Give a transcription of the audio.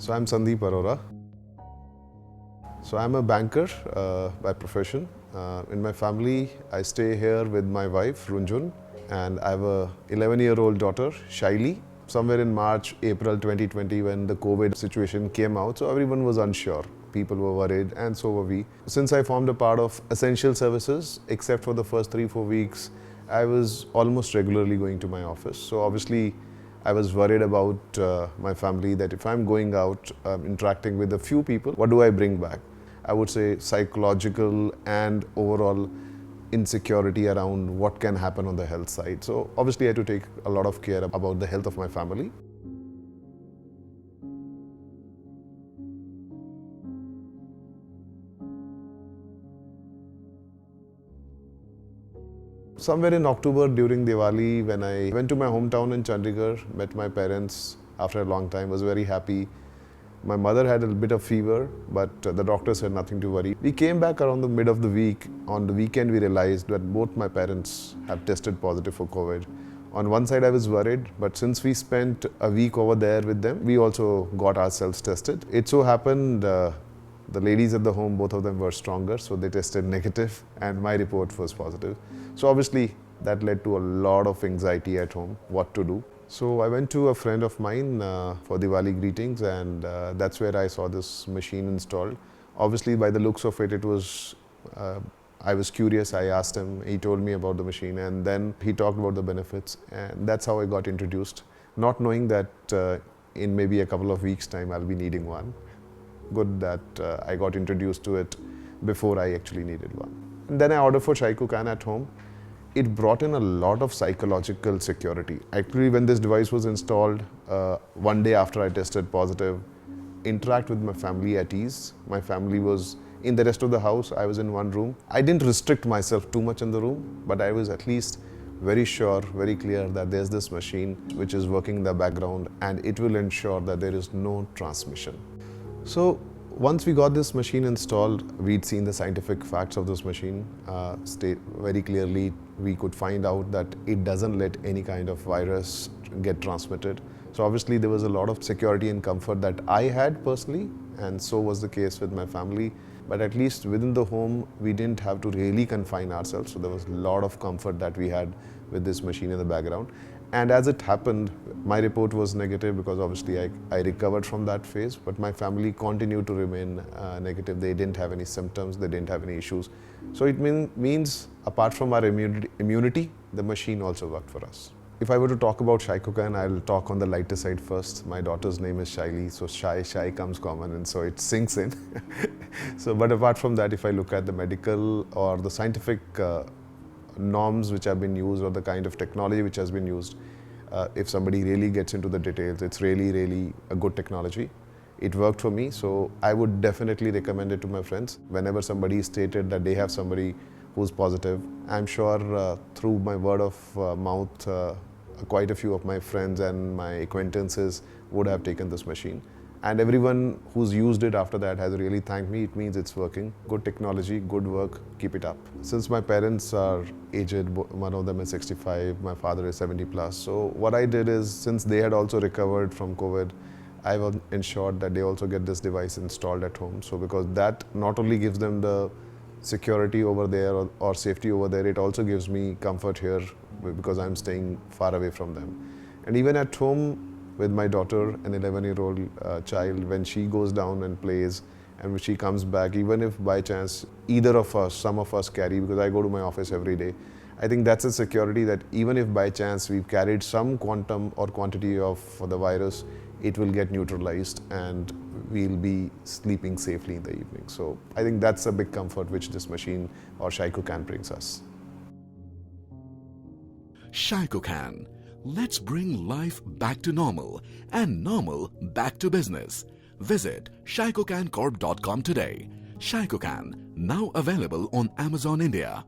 So I'm Sandeep Arora. So I'm a banker by profession. In my family, I stay here with my wife, Runjun, and I have a 11-year-old daughter, Shaili. Somewhere in March, April 2020, when the COVID situation came out, so everyone was unsure. People were worried, and so were we. Since I formed a part of essential services, except for the first 3-4 weeks, I was almost regularly going to my office. So obviously, I was worried about my family, that if I'm going out, interacting with a few people, what do I bring back? I would say psychological and overall insecurity around what can happen on the health side. So obviously I had to take a lot of care about the health of my family. Somewhere in October during Diwali, when I went to my hometown in Chandigarh, met my parents after a long time, was very happy. My mother had a bit of fever, but the doctor said nothing to worry. We came back around the mid of the week. On the weekend, we realized that both my parents have tested positive for COVID. On one side, I was worried, but since we spent a week over there with them, we also got ourselves tested. It so happened the ladies at the home, both of them were stronger, so they tested negative, and my report was positive. So obviously, that led to a lot of anxiety at home, what to do. So I went to a friend of mine for Diwali greetings, and that's where I saw this machine installed. Obviously, by the looks of it, I was curious. I asked him, he told me about the machine, and then he talked about the benefits, and that's how I got introduced, not knowing that in maybe a couple of weeks' time, I'll be needing one. Good that I got introduced to it before I actually needed one. And then I ordered for Shaikokan at home. It brought in a lot of psychological security. Actually, when this device was installed, one day after I tested positive, interact with my family at ease. My family was in the rest of the house. I was in one room. I didn't restrict myself too much in the room, but I was at least very sure, very clear that there's this machine which is working in the background, and it will ensure that there is no transmission. So once we got this machine installed, we'd seen the scientific facts of this machine. State very clearly, we could find out that it doesn't let any kind of virus get transmitted. So obviously there was a lot of security and comfort that I had personally, and so was the case with my family. But at least within the home, we didn't have to really confine ourselves. So there was a lot of comfort that we had with this machine in the background. And as it happened, my report was negative because obviously I recovered from that phase, but my family continued to remain negative. They didn't have any symptoms, they didn't have any issues. So it means apart from our immunity, the machine also worked for us. If I were to talk about Shaikokan, I'll talk on the lighter side first. My daughter's name is Shaili, so Shai comes common, and so it sinks in. But apart from that, if I look at the medical or the scientific norms which have been used, or the kind of technology which has been used, if somebody really gets into the details, it's really a good technology. It worked for me, so I would definitely recommend it to my friends. Whenever somebody stated that they have somebody who's positive, I'm sure through my word of mouth, quite a few of my friends and my acquaintances would have taken this machine. And everyone who's used it after that has really thanked me. It means it's working. Good technology, good work, keep it up. Since my parents are aged, one of them is 65, my father is 70 plus. So what I did is, since they had also recovered from COVID, I've ensured that they also get this device installed at home. So because that not only gives them the security over there or safety over there, it also gives me comfort here because I'm staying far away from them. And even at home, with my daughter, an 11-year-old child, when she goes down and plays, and when she comes back, even if by chance either of us, some of us carry, because I go to my office every day, I think that's a security that even if by chance we've carried some quantum or quantity of the virus, it will get neutralized and we'll be sleeping safely in the evening. So I think that's a big comfort which this machine or Shaikokan brings us. Shaikokan. Let's bring life back to normal and normal back to business. Visit shaikokancorp.com today. Shaikokan, now available on Amazon India.